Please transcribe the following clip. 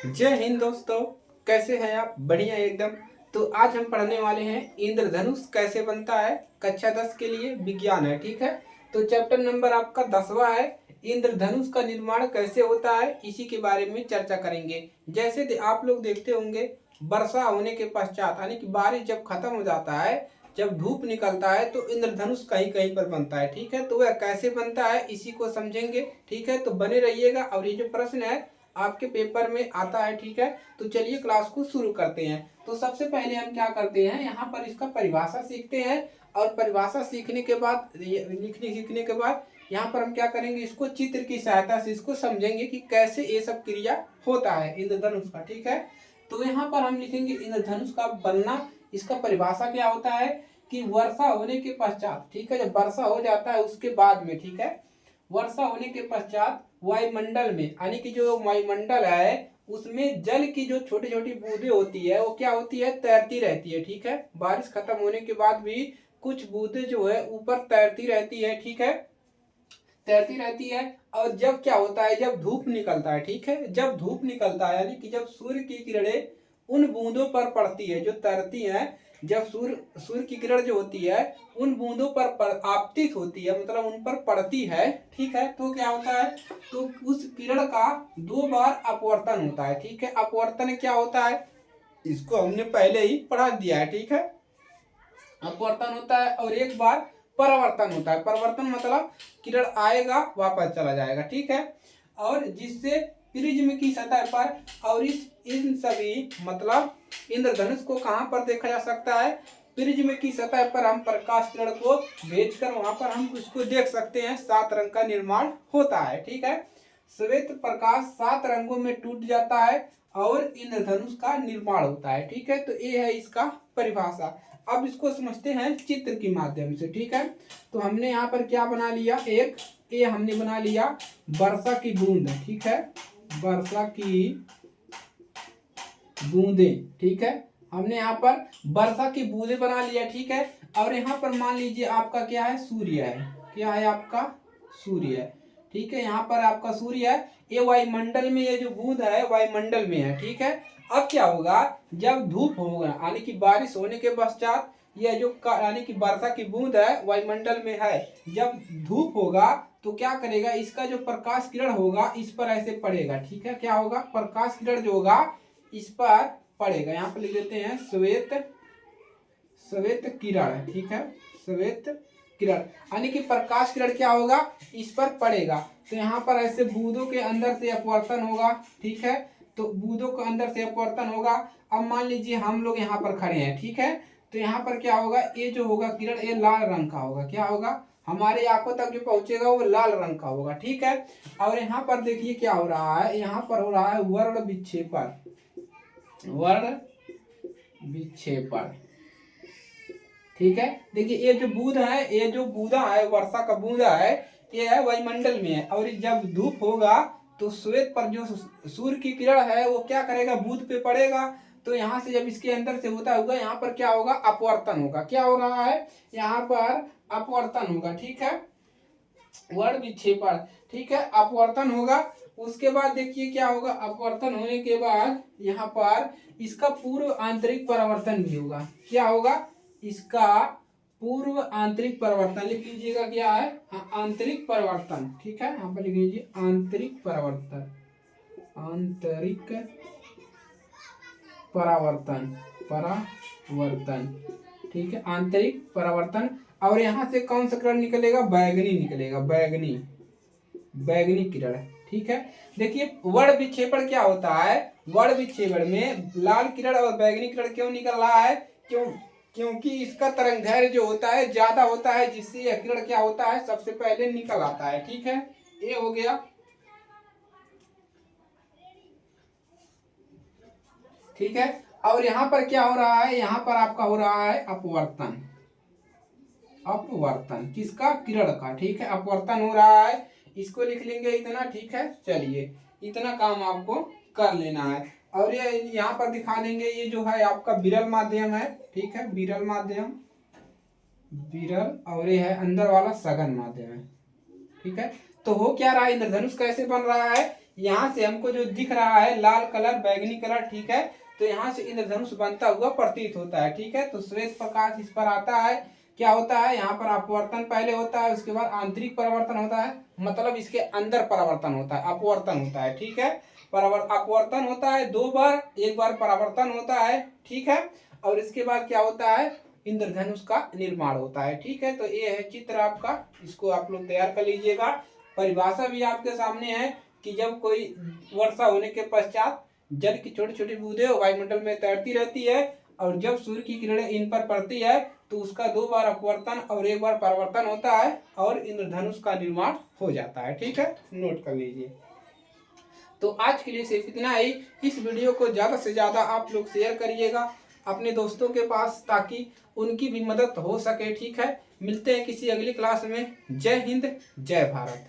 जय हिंद दोस्तों। कैसे हैं आप? बढ़िया एकदम। तो आज हम पढ़ने वाले हैं इंद्रधनुष कैसे बनता है। कक्षा 10 के लिए विज्ञान है, ठीक है। तो चैप्टर नंबर आपका 10वां है। इंद्रधनुष का निर्माण कैसे होता है, इसी के बारे में चर्चा करेंगे। जैसे आप लोग देखते होंगे, वर्षा होने के पश्चात यानी कि बारिश जब खत्म हो जाता है, जब धूप निकलता है तो इंद्रधनुष कहीं कहीं पर बनता है, ठीक है। तो वह कैसे बनता है इसी को समझेंगे, ठीक है। तो बने रहिएगा। और ये जो प्रश्न है आपके पेपर में आता है, ठीक है। तो चलिए क्लास को शुरू करते हैं। तो सबसे पहले हम क्या करते हैं, यहाँ पर इसका परिभाषा सीखते हैं। और परिभाषा सीखने के बाद, लिखने सीखने के बाद यहाँ पर हम क्या करेंगे, इसको चित्र की सहायता से इसको समझेंगे कि कैसे ये सब क्रिया होता है इंद्रधनुष का, ठीक है। तो यहाँ पर हम लिखेंगे इंद्रधनुष का बनना। इसका परिभाषा क्या होता है कि वर्षा होने के पश्चात, ठीक है, जब वर्षा हो जाता है उसके बाद में, ठीक है, वर्षा होने के पश्चात वायुमंडल में, यानी कि जो वायुमंडल है उसमें जल की जो छोटी छोटी बूंदें होती है वो क्या होती है, तैरती रहती है, ठीक है। बारिश खत्म होने के बाद भी कुछ बूंदें जो है ऊपर तैरती रहती है, ठीक है, तैरती रहती है। और जब क्या होता है, जब धूप निकलता है, ठीक है, जब धूप निकलता है यानी कि जब सूर्य की किरणें उन बूंदों पर पड़ती है जो तैरती हैं, जब सूर्य सूर्य की किरण जो होती है उन बूंदों पर आपतित होती है, मतलब उन पर पड़ती है, ठीक है, तो क्या होता है, तो उस किरण का 2 बार अपवर्तन होता है, ठीक है। अपवर्तन क्या होता है इसको हमने पहले ही पढ़ा दिया है, ठीक है। अपवर्तन होता है और एक बार परावर्तन होता है। परावर्तन मतलब किरण आएगा वापस चला जाएगा, ठीक है। और जिससे प्रिज्म की सतह पर, और इन सभी मतलब इंद्रधनुष को कहां पर देखा जा सकता है, प्रिज्म की सतह पर हम प्रकाश किरण को भेजकर वहां पर हम उसको देख सकते हैं। 7 रंग का निर्माण होता है, ठीक है। श्वेत प्रकाश 7 रंगों में टूट जाता है और इंद्रधनुष का निर्माण होता है, ठीक है। तो ये है इसका परिभाषा। अब इसको समझते हैं चित्र के माध्यम से, ठीक है। तो हमने यहाँ पर क्या बना लिया, एक ये हमने बना लिया वर्षा की बूंद, ठीक है, वर्षा की बूंदे, ठीक है। हमने यहाँ पर वर्षा की बूंदे बना लिया, ठीक है। और यहाँ पर मान लीजिए आपका क्या है, सूर्य है, क्या है आपका, सूर्य है, ठीक है। यहाँ पर आपका सूर्य है, ये वायुमंडल में, ये जो बूंद है वायुमंडल में है, ठीक है। अब क्या होगा, जब धूप होगा यानी कि बारिश होने के पश्चात, यह जो यानी कि वर्षा की बूंद है वायुमंडल में है, जब धूप होगा तो क्या करेगा, इसका जो प्रकाश किरण होगा इस पर ऐसे पड़ेगा, ठीक है। क्या होगा, प्रकाश किरण जो होगा इस पर पड़ेगा। यहाँ पर लिख देते हैं श्वेत श्वेत किरण, ठीक है, श्वेत किरण, यानी कि प्रकाश किरण क्या होगा इस पर पड़ेगा। तो यहाँ पर ऐसे बूंदों के अंदर से अपवर्तन होगा, ठीक है। तो बूंदों के अंदर से अपवर्तन होगा। अब मान लीजिए हम लोग यहाँ पर खड़े हैं, ठीक है। तो यहाँ पर क्या होगा, ये जो होगा किरण ये लाल रंग का होगा, क्या होगा, हमारे आंखों तक जो पहुंचेगा वो लाल रंग का होगा, ठीक है। और यहाँ पर देखिए क्या हो रहा है, यहाँ पर हो रहा है वर्ण विक्षेपण, वर्ण विक्षेपण, ठीक है। देखिए ये जो बूंद है, ये जो बूंदा है, वर्षा का बूंदा है, ये है वायुमंडल में है। और जब धूप होगा तो श्वेत पर जो सूर्य की किरण है वो क्या करेगा, बूंद पे पड़ेगा। तो यहाँ से जब इसके अंदर से होता होगा, यहाँ पर क्या होगा, अपवर्तन होगा। क्या हो रहा है, यहाँ पर अपवर्तन होगा, ठीक है, वर्ण विक्षेपण, ठीक है, अपवर्तन होगा। उसके बाद देखिए क्या होगा, अपवर्तन होने के बाद यहाँ पर इसका पूर्व आंतरिक परावर्तन भी होगा। क्या होगा, इसका पूर्व आंतरिक परिवर्तन लिख लीजिएगा, क्या है, आंतरिक परिवर्तन, ठीक है। यहाँ पर लिख लीजिए आंतरिक परिवर्तन, आंतरिक परावर्तन, परावर्तन, ठीक है, आंतरिक परावर्तन। और यहाँ से कौन सा किरण निकलेगा, बैगनी निकलेगा, बैगनी, बैगनी किरण, ठीक है। देखिए वर्ण विक्षेपण क्या होता है, वर्ण विक्षेपण में लाल किरण और बैगनी किरण क्यों निकल रहा है, क्योंकि इसका तरंगदैर्घ्य जो होता है ज्यादा होता है, जिससे यह किरण क्या होता है सबसे पहले निकल आता है, ठीक है। ये हो गया, ठीक है। और यहाँ पर क्या हो रहा है, यहाँ पर आपका हो रहा है अपवर्तन, अपवर्तन किसका, किरण का, ठीक है, अपवर्तन हो रहा है। इसको लिख लेंगे इतना, ठीक है। चलिए इतना काम आपको कर लेना है। और ये यहाँ पर दिखा देंगे, ये जो है आपका विरल माध्यम है, ठीक है, विरल माध्यम, विरल, और ये है अंदर वाला सघन माध्यम है, ठीक है। तो हो क्या रहा है, इंद्रधनुष कैसे बन रहा है, यहाँ से हमको जो दिख रहा है लाल कलर बैगनी कलर, ठीक है, तो यहाँ से इंद्रधनुष बनता हुआ प्रतीत होता है, ठीक है। तो श्वेत प्रकाश इस पर आता है, क्या होता है यहाँ पर अपवर्तन पहले होता है, उसके बाद आंतरिक परावर्तन होता है, मतलब इसके अंदर परावर्तन होता है, अपवर्तन होता है, ठीक है। अपवर्तन होता है 2 बार, 1 बार परावर्तन होता है, ठीक है, और इसके बाद क्या होता है, इंद्रधनुष का निर्माण होता है, ठीक है। तो ये है चित्र आपका, इसको आप लोग तैयार कर लीजिएगा। परिभाषा भी आपके सामने है कि जब कोई वर्षा होने के पश्चात जल की छोटी छोटी बूंदें वायुमंडल में तैरती रहती है और जब सूर्य की किरणें इन पर पड़ती है तो उसका 2 बार अपवर्तन और 1 बार परावर्तन होता है और इंद्रधनुष का निर्माण हो जाता है, ठीक है, नोट कर लीजिए। तो आज के लिए सिर्फ इतना ही। इस वीडियो को ज़्यादा से ज़्यादा आप लोग शेयर करिएगा अपने दोस्तों के पास, ताकि उनकी भी मदद हो सके, ठीक है। मिलते हैं किसी अगली क्लास में। जय हिंद, जय भारत।